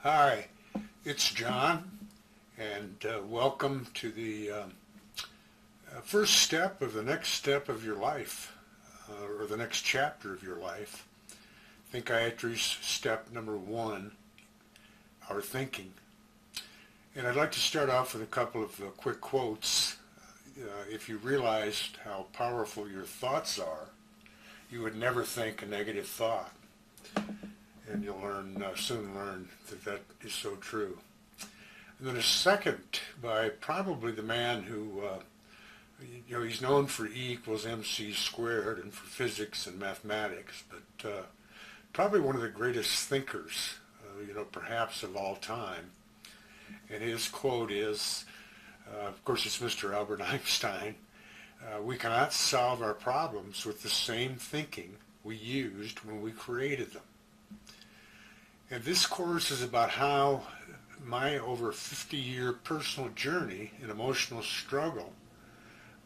Hi, it's John, and welcome to the first step of the next step of your life, or the next chapter of your life. Thinkiatry's step number 1, our thinking. And I'd like to start off with a couple of quick quotes. If you realized how powerful your thoughts are, you would never think a negative thought. And you'll soon learn that that is so true. And then a second by probably the man who, he's known for E equals MC squared and for physics and mathematics, but probably one of the greatest thinkers, perhaps of all time. And his quote is, of course it's Mr. Albert Einstein, we cannot solve our problems with the same thinking we used when we created them. And this course is about how my over 50-year personal journey in emotional struggle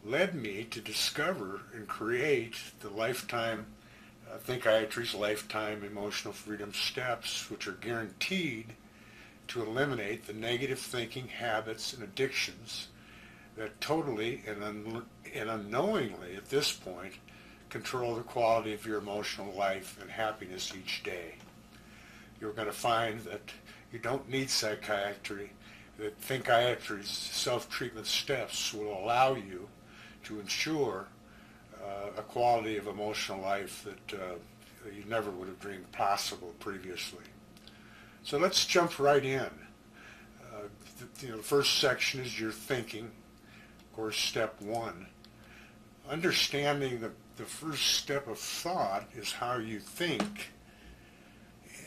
led me to discover and create the Thinkiatry's lifetime emotional freedom steps, which are guaranteed to eliminate the negative thinking habits and addictions that totally and unknowingly at this point control the quality of your emotional life and happiness each day. You're going to find that you don't need psychiatry, that Thinkiatry's self-treatment steps will allow you to ensure a quality of emotional life that you never would have dreamed possible previously. So let's jump right in. The first section is your thinking, of course, step 1. Understanding the first step of thought is how you think.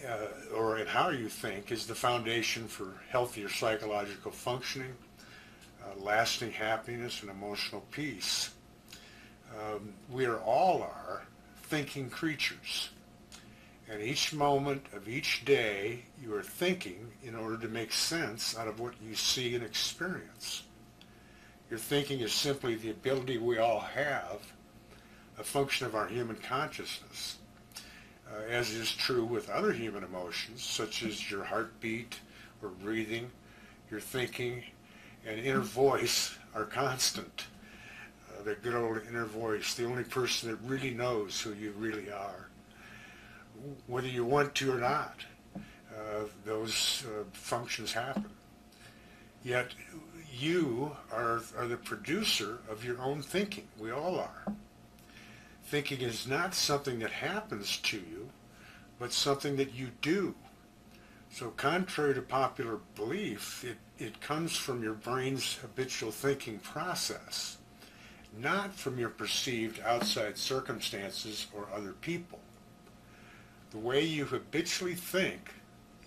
And how you think is the foundation for healthier psychological functioning, lasting happiness, and emotional peace. We all are thinking creatures. And each moment of each day you are thinking in order to make sense out of what you see and experience. Your thinking is simply the ability we all have, a function of our human consciousness. As is true with other human emotions, such as your heartbeat or breathing, your thinking, and inner voice are constant. The good old inner voice, the only person that really knows who you really are. Whether you want to or not, those functions happen. Yet you are the producer of your own thinking. We all are. Thinking is not something that happens to you, but something that you do. So contrary to popular belief, it comes from your brain's habitual thinking process, not from your perceived outside circumstances or other people. The way you habitually think,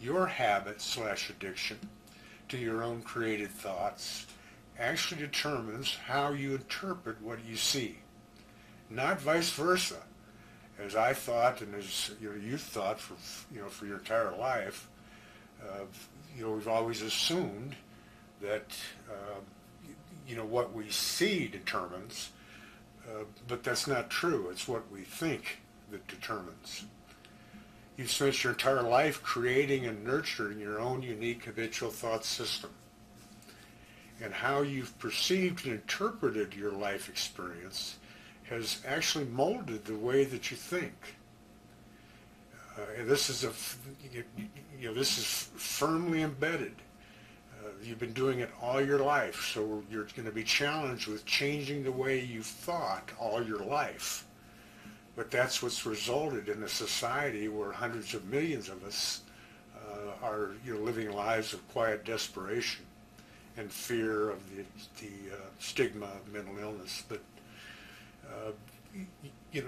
your habit/addiction to your own created thoughts, actually determines how you interpret what you see. Not vice versa, as I thought and as you thought for your entire life. We've always assumed that what we see determines, but that's not true. It's what we think that determines. You've spent your entire life creating and nurturing your own unique habitual thought system. And how you've perceived and interpreted your life experience has actually molded the way that you think. And this is firmly embedded. You've been doing it all your life, so you're going to be challenged with changing the way you've thought all your life. But that's what's resulted in a society where hundreds of millions of us are living lives of quiet desperation and fear of the stigma of mental illness. But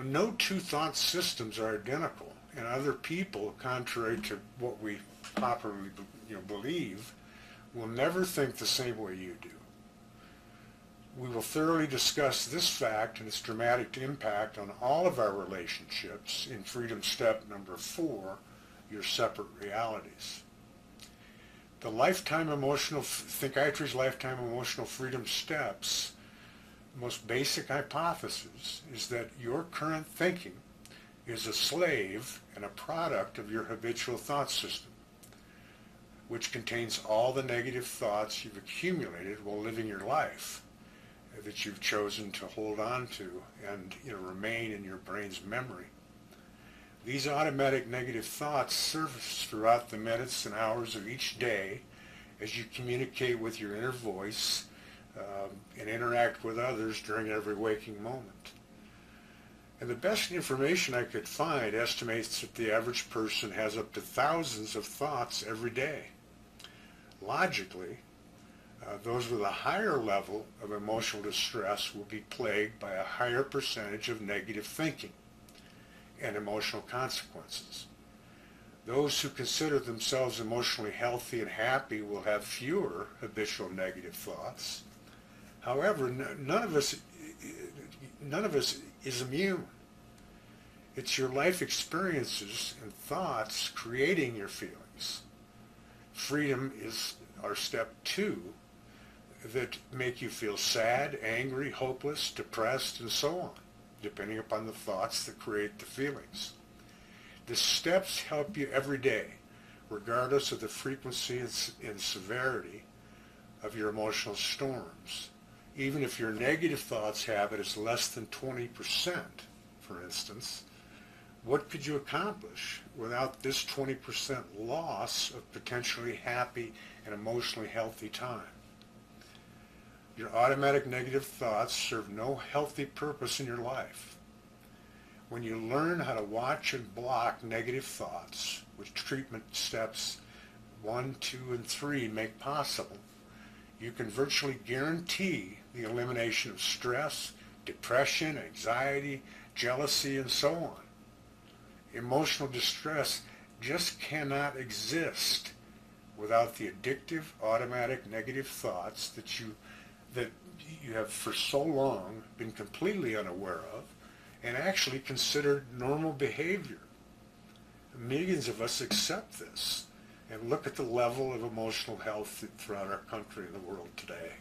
no two thought systems are identical, and other people, contrary to what we popularly believe, will never think the same way you do. We will thoroughly discuss this fact and its dramatic impact on all of our relationships in Freedom Step number 4, Your Separate Realities. The Thinkiatry's Lifetime Emotional Freedom Steps, the most basic hypothesis is that your current thinking is a slave and a product of your habitual thought system. which contains all the negative thoughts you've accumulated while living your life that you've chosen to hold on to and remain in your brain's memory. These automatic negative thoughts surface throughout the minutes and hours of each day as you communicate with your inner voice and interact with others during every waking moment. And the best information I could find estimates that the average person has up to thousands of thoughts every day. Logically, those with a higher level of emotional distress will be plagued by a higher percentage of negative thinking and emotional consequences. Those who consider themselves emotionally healthy and happy will have fewer habitual negative thoughts. However, none of us is immune. It's your life experiences and thoughts creating your feelings. Freedom is our step 2 that make you feel sad, angry, hopeless, depressed, and so on, depending upon the thoughts that create the feelings. The steps help you every day, regardless of the frequency and severity of your emotional storms. Even if your negative thoughts habit is less than 20%, for instance, what could you accomplish without this 20% loss of potentially happy and emotionally healthy time? Your automatic negative thoughts serve no healthy purpose in your life. When you learn how to watch and block negative thoughts, which treatment steps 1, 2, and 3 make possible, you can virtually guarantee the elimination of stress, depression, anxiety, jealousy, and so on. Emotional distress just cannot exist without the addictive, automatic negative thoughts that you have for so long been completely unaware of and actually considered normal behavior. Millions of us accept this, and look at the level of emotional health throughout our country and the world today.